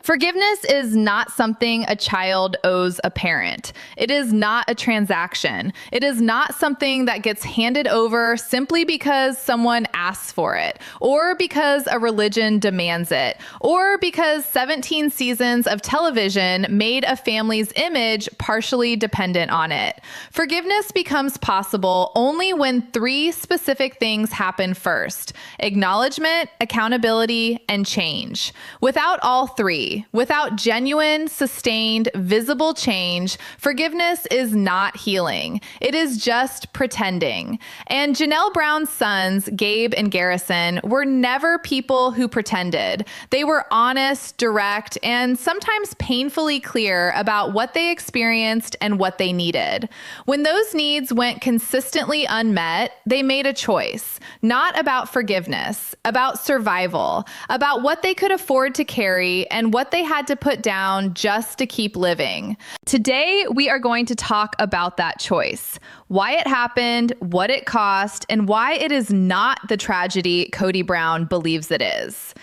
Forgiveness is not something a child owes a parent. It is not a transaction. It is not something that gets handed over simply because someone asks for it, or because a religion demands it, or because 17 seasons of television made a family's image partially dependent on it. Forgiveness becomes possible only when three specific things happen first: acknowledgement, accountability, and change. Without all three, without genuine, sustained, visible change, forgiveness is not healing. It is just pretending. And Janelle Brown's sons, Gabe and Garrison, were never people who pretended. They were honest, direct, and sometimes painfully clear about what they experienced and what they needed. When those needs went consistently unmet, they made a choice, not about forgiveness, about survival, about what they could afford to carry and what they had to put down just to keep living. Today, we are going to talk about that choice, why it happened, what it cost, and why it is not the tragedy Kody Brown believes it is.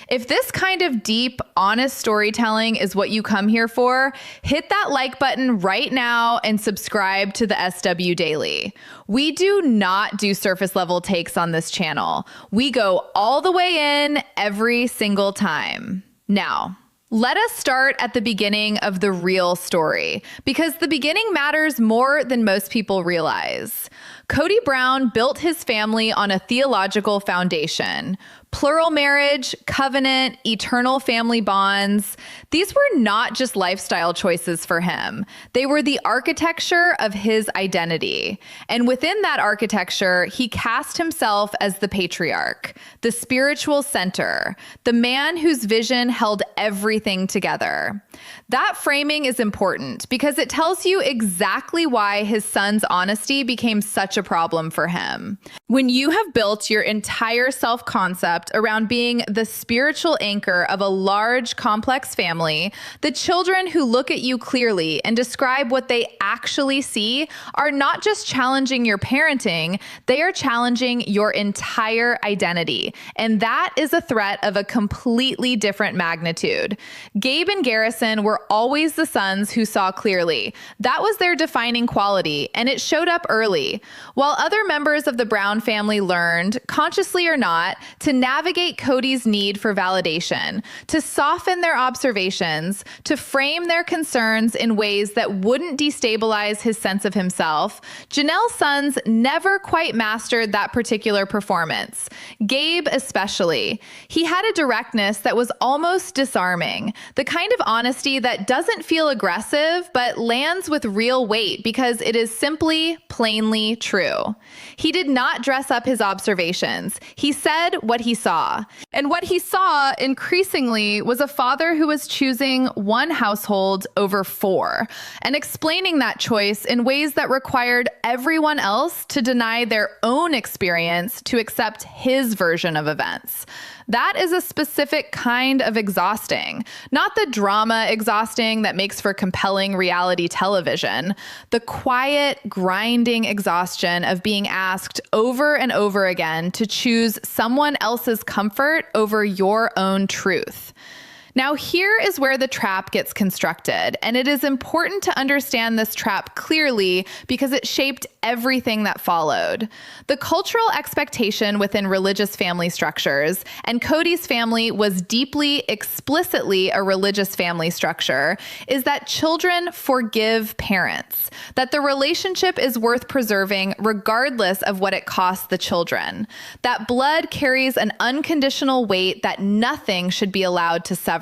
If this kind of deep, honest storytelling is what you come here for, hit that like button right now and subscribe to the SW Daily. We do not do surface level takes on this channel. We go all the way in every single time. Now, let us start at the beginning of the real story, because the beginning matters more than most people realize. Kody Brown built his family on a theological foundation: plural marriage, covenant, eternal family bonds. These were not just lifestyle choices for him. They were the architecture of his identity. And within that architecture, he cast himself as the patriarch, the spiritual center, the man whose vision held everything together. That framing is important because it tells you exactly why his son's honesty became such a problem for him. When you have built your entire self-concept around being the spiritual anchor of a large, complex family, the children who look at you clearly and describe what they actually see are not just challenging your parenting, they are challenging your entire identity. And that is a threat of a completely different magnitude. Gabe and Garrison were always the sons who saw clearly. That was their defining quality, and it showed up early. While other members of the Brown family learned, consciously or not, to navigate Kody's need for validation, to soften their observations, to frame their concerns in ways that wouldn't destabilize his sense of himself, Janelle's sons never quite mastered that particular performance. Gabe especially. He had a directness that was almost disarming, the kind of honesty that doesn't feel aggressive, but lands with real weight because it is simply, plainly true. He did not dress up his observations. He said what he saw. And what he saw increasingly was a father who was choosing one household over four, and explaining that choice in ways that required everyone else to deny their own experience to accept his version of events. That is a specific kind of exhausting, not the drama exhausting that makes for compelling reality television, the quiet, grinding exhaustion of being asked over and over again to choose someone else's comfort over your own truth. Now, here is where the trap gets constructed, and it is important to understand this trap clearly because it shaped everything that followed. The cultural expectation within religious family structures, and Kody's family was deeply, explicitly a religious family structure, is that children forgive parents, that the relationship is worth preserving regardless of what it costs the children, that blood carries an unconditional weight that nothing should be allowed to sever.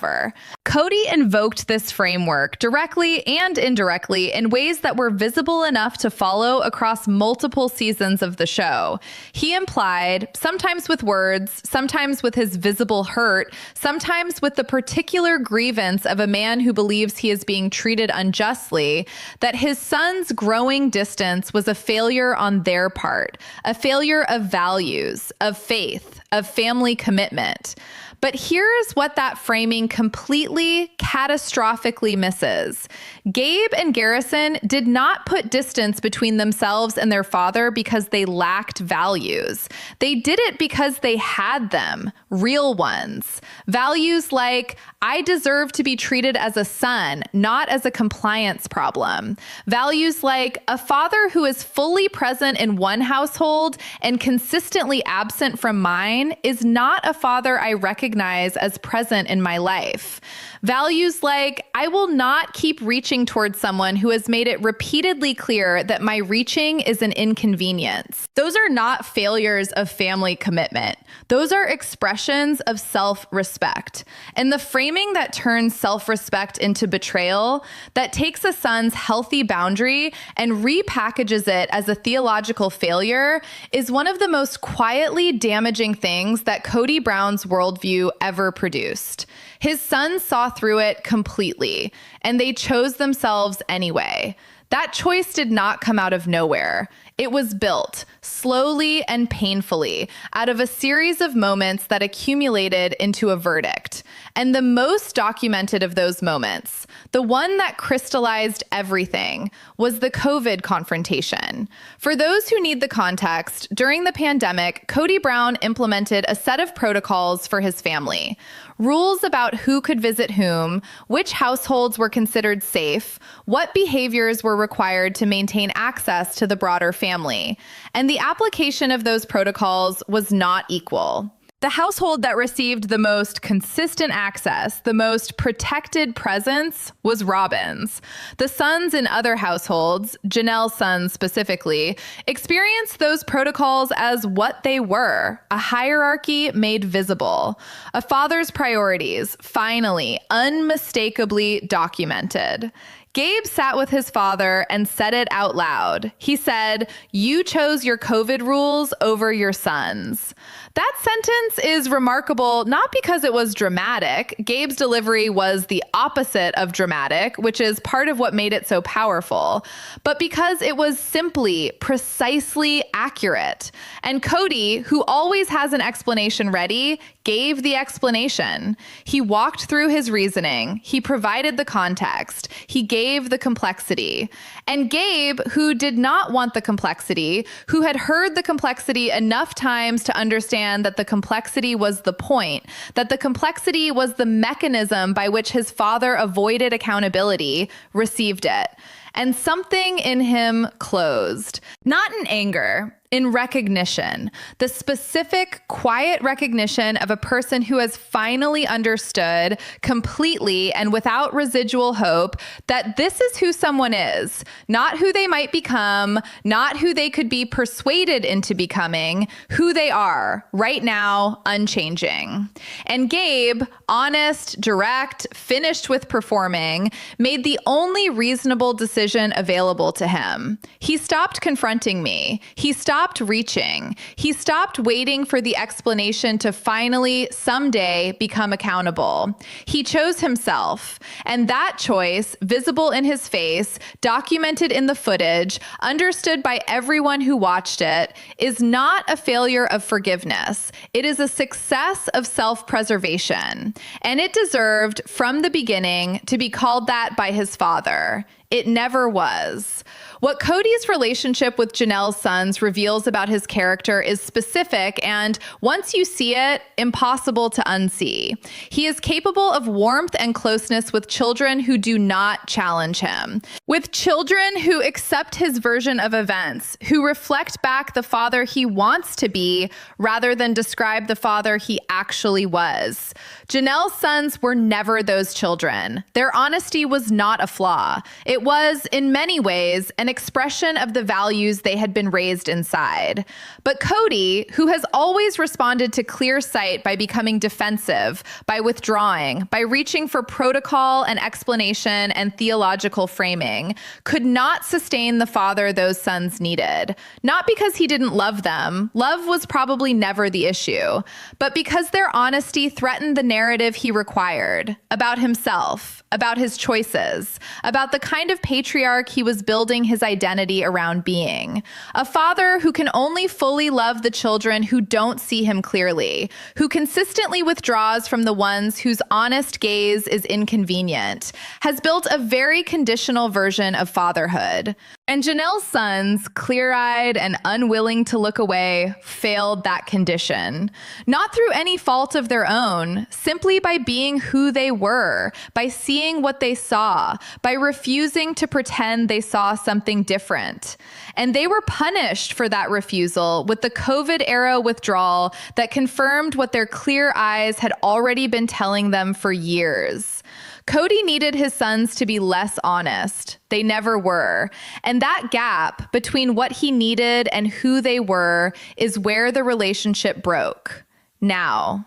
Kody invoked this framework directly and indirectly in ways that were visible enough to follow across multiple seasons of the show. He implied, sometimes with words, sometimes with his visible hurt, sometimes with the particular grievance of a man who believes he is being treated unjustly, that his son's growing distance was a failure on their part, a failure of values, of faith, of family commitment. But here is what that framing completely, catastrophically misses. Gabe and Garrison did not put distance between themselves and their father because they lacked values. They did it because they had them, real ones. Values like, I deserve to be treated as a son, not as a compliance problem. Values like, a father who is fully present in one household and consistently absent from mine is not a father I recognize as present in my life. Values like, I will not keep reaching towards someone who has made it repeatedly clear that my reaching is an inconvenience. Those are not failures of family commitment. Those are expressions of self-respect. And the framing that turns self-respect into betrayal, that takes a son's healthy boundary and repackages it as a theological failure, is one of the most quietly damaging things that Kody Brown's worldview ever produced. His sons saw through it completely, and they chose themselves anyway. That choice did not come out of nowhere. It was built slowly and painfully out of a series of moments that accumulated into a verdict. And the most documented of those moments, the one that crystallized everything, was the COVID confrontation. For those who need the context, during the pandemic, Kody Brown implemented a set of protocols for his family. Rules about who could visit whom, which households were considered safe, what behaviors were required to maintain access to the broader family. And the application of those protocols was not equal. The household that received the most consistent access, the most protected presence, was Robin's. The sons in other households, Janelle's sons specifically, experienced those protocols as what they were: a hierarchy made visible, a father's priorities, finally, unmistakably documented. Gabe sat with his father and said it out loud. He said, "You chose your COVID rules over your sons." That sentence is remarkable not because it was dramatic. Gabe's delivery was the opposite of dramatic, which is part of what made it so powerful, but because it was simply, precisely accurate. And Kody, who always has an explanation ready, gave the explanation. He walked through his reasoning. He provided the context. He gave the complexity. And Gabe, who did not want the complexity, who had heard the complexity enough times to understand that the complexity was the point, that the complexity was the mechanism by which his father avoided accountability, received it. And something in him closed, not in anger, in recognition, the specific, quiet recognition of a person who has finally understood completely and without residual hope that this is who someone is, not who they might become, not who they could be persuaded into becoming, who they are right now, unchanging. And Gabe, honest, direct, finished with performing, made the only reasonable decision available to him. He stopped confronting me. He stopped reaching. He stopped waiting for the explanation to finally, someday, become accountable. He chose himself. And that choice, visible in his face, documented in the footage, understood by everyone who watched it, is not a failure of forgiveness. It is a success of self-preservation. And it deserved, from the beginning, to be called that by his father. It never was. What Kody's relationship with Janelle's sons reveals about his character is specific and, once you see it, impossible to unsee. He is capable of warmth and closeness with children who do not challenge him, with children who accept his version of events, who reflect back the father he wants to be rather than describe the father he actually was. Janelle's sons were never those children. Their honesty was not a flaw. It was, in many ways, an expression of the values they had been raised inside. But Kody, who has always responded to clear sight by becoming defensive, by withdrawing, by reaching for protocol and explanation and theological framing, could not sustain the father those sons needed. Not because he didn't love them. Love was probably never the issue, but because their honesty threatened the narrative he required about himself, about his choices, about the kind of patriarch he was building his identity around being. A father who can only fully love the children who don't see him clearly, who consistently withdraws from the ones whose honest gaze is inconvenient, has built a very conditional version of fatherhood. And Janelle's sons, clear-eyed and unwilling to look away, failed that condition. Not through any fault of their own, simply by being who they were, by seeing what they saw, by refusing to pretend they saw something different. And they were punished for that refusal with the COVID-era withdrawal that confirmed what their clear eyes had already been telling them for years. Kody needed his sons to be less honest. They never were. And that gap between what he needed and who they were is where the relationship broke. Now,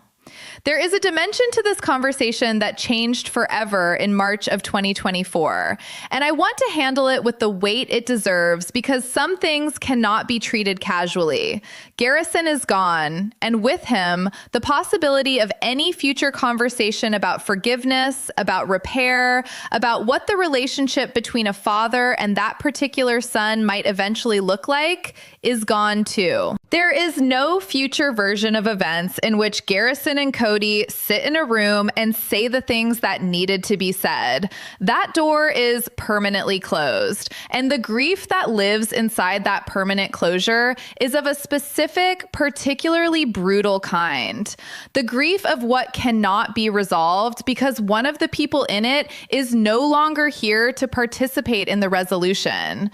there is a dimension to this conversation that changed forever in March of 2024. And I want to handle it with the weight it deserves because some things cannot be treated casually. Garrison is gone, and with him, the possibility of any future conversation about forgiveness, about repair, about what the relationship between a father and that particular son might eventually look like is gone too. There is no future version of events in which Garrison and Kody sit in a room and say the things that needed to be said. That door is permanently closed. And the grief that lives inside that permanent closure is of a specific, particularly brutal kind. The grief of what cannot be resolved because one of the people in it is no longer here to participate in the resolution.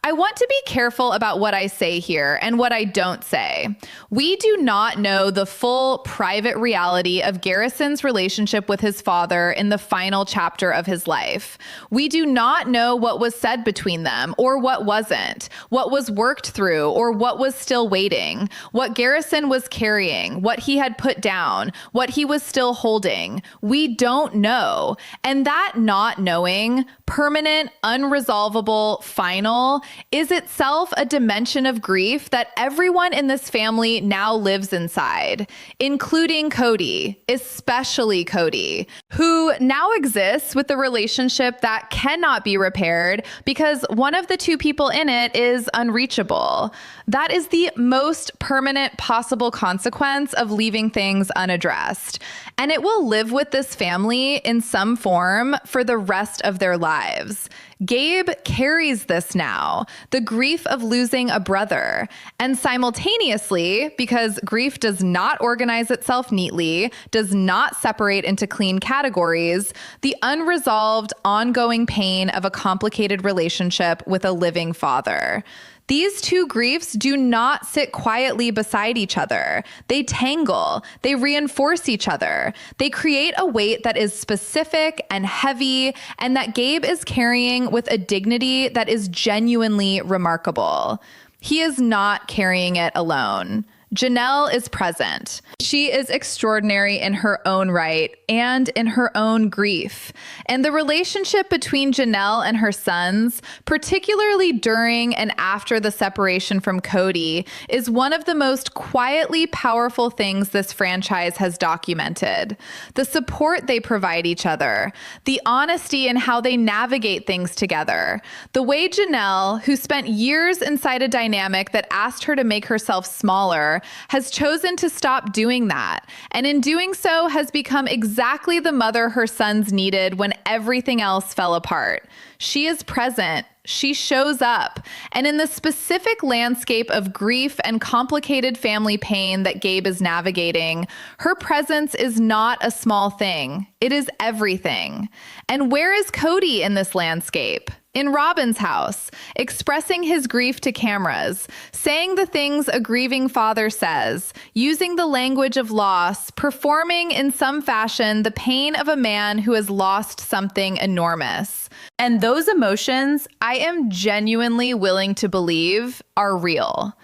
I want to be careful about what I say here and what I don't say. We do not know the full private reality of Garrison's relationship with his father in the final chapter of his life. We do not know what was said between them or what wasn't, what was worked through or what was still waiting, what Garrison was carrying, what he had put down, what he was still holding. We don't know. And that not knowing, permanent, unresolvable, final, is itself a dimension of grief that everyone in this family now lives inside, including Kody, especially Kody, who now exists with a relationship that cannot be repaired because one of the two people in it is unreachable. That is the most permanent possible consequence of leaving things unaddressed. And it will live with this family in some form for the rest of their lives. Gabe carries this now, the grief of losing a brother. And simultaneously, because grief does not organize itself neatly, does not separate into clean categories, the unresolved, ongoing pain of a complicated relationship with a living father. These two griefs do not sit quietly beside each other. They tangle, they reinforce each other. They create a weight that is specific and heavy and that Gabe is carrying with a dignity that is genuinely remarkable. He is not carrying it alone. Janelle is present. She is extraordinary in her own right and in her own grief. And the relationship between Janelle and her sons, particularly during and after the separation from Kody, is one of the most quietly powerful things this franchise has documented. The support they provide each other, the honesty in how they navigate things together, the way Janelle, who spent years inside a dynamic that asked her to make herself smaller, has chosen to stop doing that, and in doing so has become exactly the mother her sons needed when everything else fell apart. She is present. She shows up. And in the specific landscape of grief and complicated family pain that Gabe is navigating, her presence is not a small thing. It is everything. And where is Kody in this landscape? In Robin's house, expressing his grief to cameras, saying the things a grieving father says, using the language of loss, performing in some fashion the pain of a man who has lost something enormous. And those emotions, I am genuinely willing to believe, are real.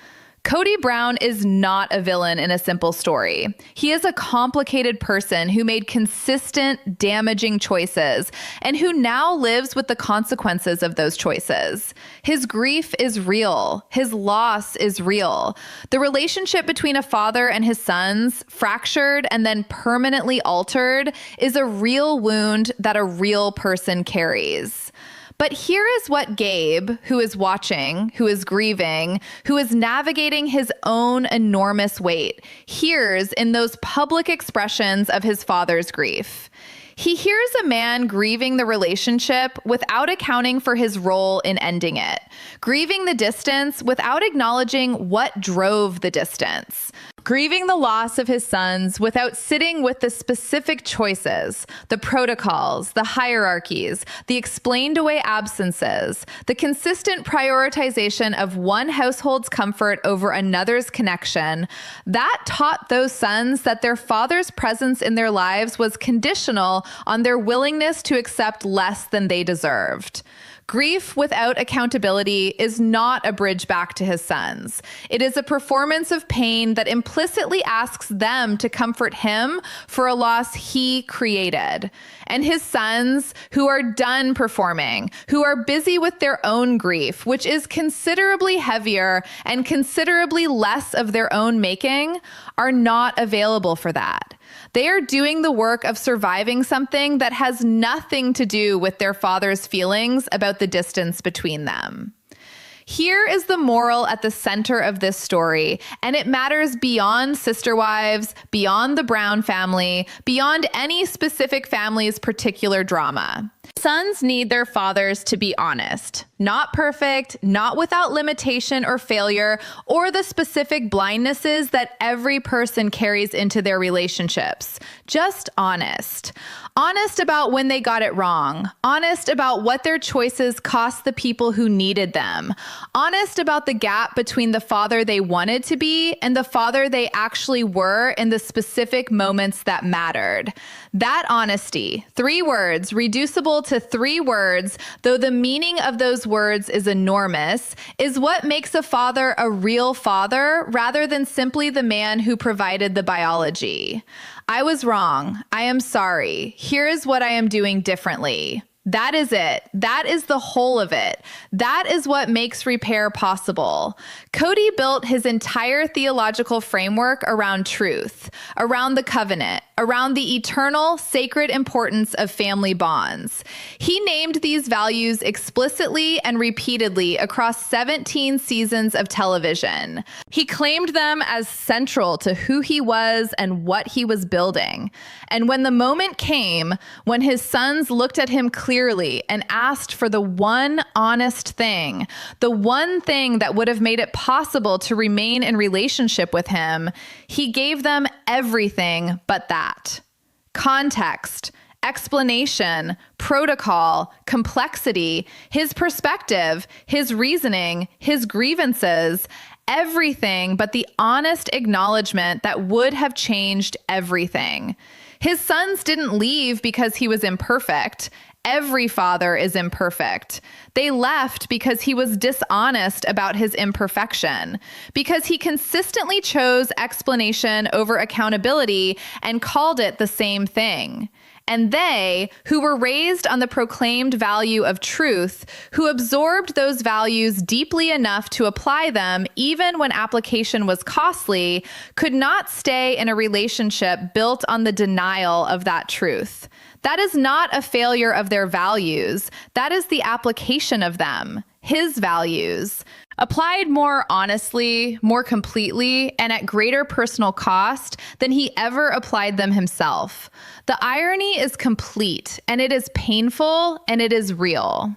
Kody Brown is not a villain in a simple story. He is a complicated person who made consistent, damaging choices and who now lives with the consequences of those choices. His grief is real. His loss is real. The relationship between a father and his sons, fractured and then permanently altered, is a real wound that a real person carries. But here is what Gabe, who is watching, who is grieving, who is navigating his own enormous weight, hears in those public expressions of his father's grief. He hears a man grieving the relationship without accounting for his role in ending it, grieving the distance without acknowledging what drove the distance, grieving the loss of his sons without sitting with the specific choices, the protocols, the hierarchies, the explained away absences, the consistent prioritization of one household's comfort over another's connection. That taught those sons that their father's presence in their lives was conditional on their willingness to accept less than they deserved. Grief without accountability is not a bridge back to his sons. It is a performance of pain that implicitly asks them to comfort him for a loss he created. And his sons, who are done performing, who are busy with their own grief, which is considerably heavier and considerably less of their own making, are not available for that. They are doing the work of surviving something that has nothing to do with their father's feelings about the distance between them. Here is the moral at the center of this story, and it matters beyond sister wives, beyond the Brown family, beyond any specific family's particular drama. Sons need their fathers to be honest, not perfect, not without limitation or failure, or the specific blindnesses that every person carries into their relationships. Just honest. Honest about when they got it wrong. Honest about what their choices cost the people who needed them. Honest about the gap between the father they wanted to be and the father they actually were in the specific moments that mattered. That honesty, 3 words, reducible to 3 words, though the meaning of those words is enormous, is what makes a father a real father rather than simply the man who provided the biology. I was wrong. I am sorry. Here is what I am doing differently. That is it. That is the whole of it. That is what makes repair possible. Kody built his entire theological framework around truth, around the covenant, around the eternal, sacred importance of family bonds. He named these values explicitly and repeatedly across 17 seasons of television. He claimed them as central to who he was and what he was building. And when the moment came, when his sons looked at him clearly and asked for the one honest thing, the one thing that would have made it possible to remain in relationship with him, he gave them everything but that. Context, explanation, protocol, complexity, his perspective, his reasoning, his grievances, everything but the honest acknowledgement that would have changed everything. His sons didn't leave because he was imperfect. Every father is imperfect. They left because he was dishonest about his imperfection, because he consistently chose explanation over accountability and called it the same thing. And they, who were raised on the proclaimed value of truth, who absorbed those values deeply enough to apply them even when application was costly, could not stay in a relationship built on the denial of that truth. That is not a failure of their values. That is the application of them, his values. Applied more honestly, more completely, and at greater personal cost than he ever applied them himself. The irony is complete, and it is painful, and it is real.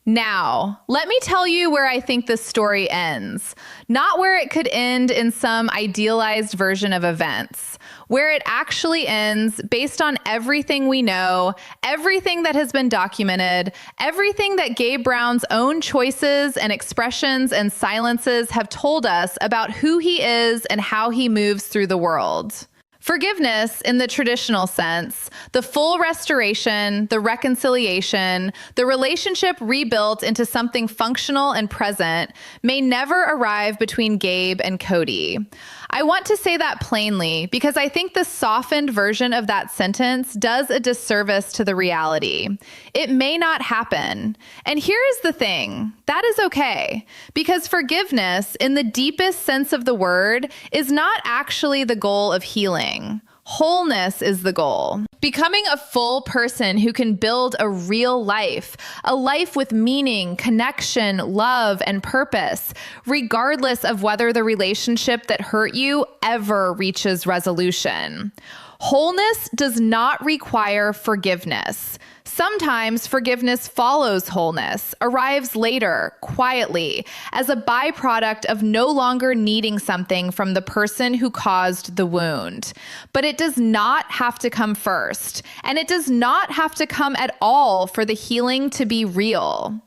Now, let me tell you where I think this story ends. Not where it could end in some idealized version of events. Where it actually ends based on everything we know, everything that has been documented, everything that Gabe Brown's own choices and expressions and silences have told us about who he is and how he moves through the world. Forgiveness, in the traditional sense, the full restoration, the reconciliation, the relationship rebuilt into something functional and present, may never arrive between Gabe and Kody. I want to say that plainly because I think the softened version of that sentence does a disservice to the reality. It may not happen. And here is the thing. That is okay. Because forgiveness, in the deepest sense of the word, is not actually the goal of healing. Wholeness is the goal. Becoming a full person who can build a real life, a life with meaning, connection, love, and purpose, regardless of whether the relationship that hurt you ever reaches resolution. Wholeness does not require forgiveness. Sometimes forgiveness follows wholeness, arrives later, quietly, as a byproduct of no longer needing something from the person who caused the wound. But it does not have to come first, and it does not have to come at all for the healing to be real.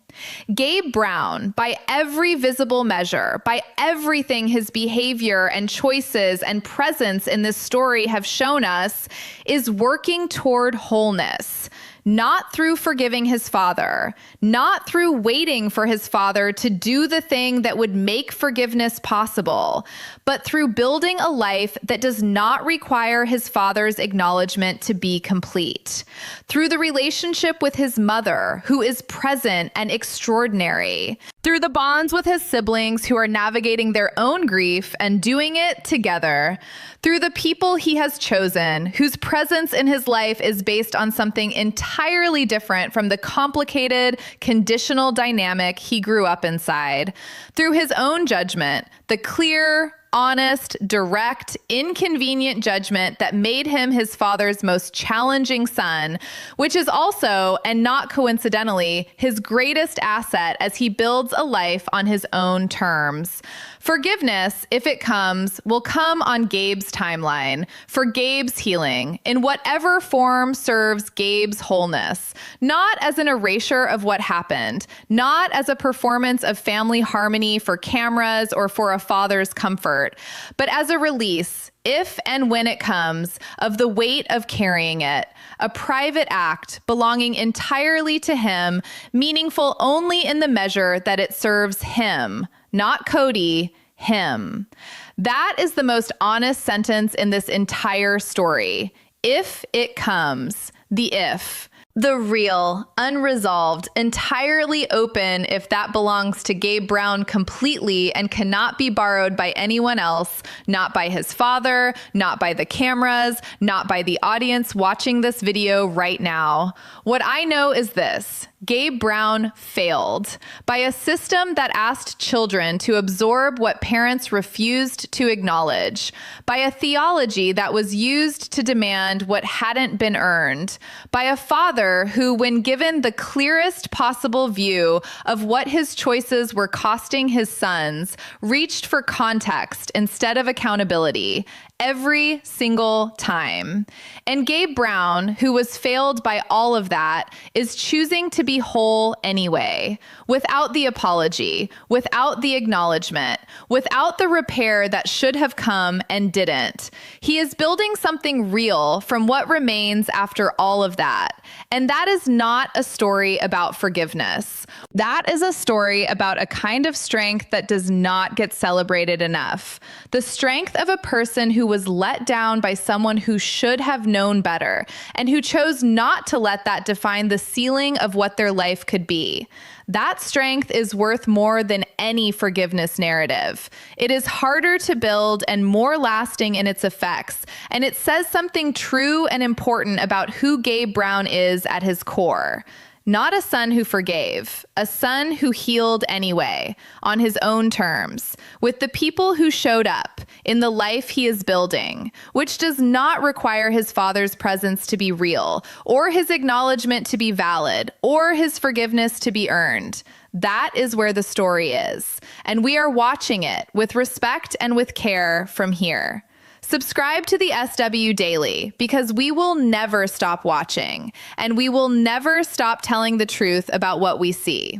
Gabe Brown, by every visible measure, by everything his behavior and choices and presence in this story have shown us, is working toward wholeness. Not through forgiving his father, not through waiting for his father to do the thing that would make forgiveness possible, but through building a life that does not require his father's acknowledgement to be complete. Through the relationship with his mother, who is present and extraordinary. Through the bonds with his siblings who are navigating their own grief and doing it together. Through the people he has chosen, whose presence in his life is based on something entirely different from the complicated, conditional dynamic he grew up inside. Through his own judgment, the clear, honest, direct, inconvenient judgment that made him his father's most challenging son, which is also, and not coincidentally, his greatest asset as he builds a life on his own terms. Forgiveness, if it comes, will come on Gabe's timeline, for Gabe's healing, in whatever form serves Gabe's wholeness, not as an erasure of what happened, not as a performance of family harmony for cameras or for a father's comfort, but as a release, if and when it comes, of the weight of carrying it, a private act belonging entirely to him, meaningful only in the measure that it serves him, not Kody, him. That is the most honest sentence in this entire story. If it comes, the if. The real, unresolved, entirely open if that belongs to Gabe Brown completely and cannot be borrowed by anyone else, not by his father, not by the cameras, not by the audience watching this video right now. What I know is this. Gabe Brown failed by a system that asked children to absorb what parents refused to acknowledge, by a theology that was used to demand what hadn't been earned, by a father who, when given the clearest possible view of what his choices were costing his sons, reached for context instead of accountability. Every single time. And Gabe Brown, who was failed by all of that, is choosing to be whole anyway, without the apology, without the acknowledgement, without the repair that should have come and didn't. He is building something real from what remains after all of that. And that is not a story about forgiveness. That is a story about a kind of strength that does not get celebrated enough. The strength of a person who was let down by someone who should have known better and who chose not to let that define the ceiling of what their life could be. That strength is worth more than any forgiveness narrative. It is harder to build and more lasting in its effects, and it says something true and important about who Gabe Brown is at his core. Not a son who forgave, a son who healed anyway, on his own terms, with the people who showed up in the life he is building, which does not require his father's presence to be real, or his acknowledgement to be valid, or his forgiveness to be earned. That is where the story is, and we are watching it with respect and with care from here. Subscribe to the SW Daily because we will never stop watching and we will never stop telling the truth about what we see.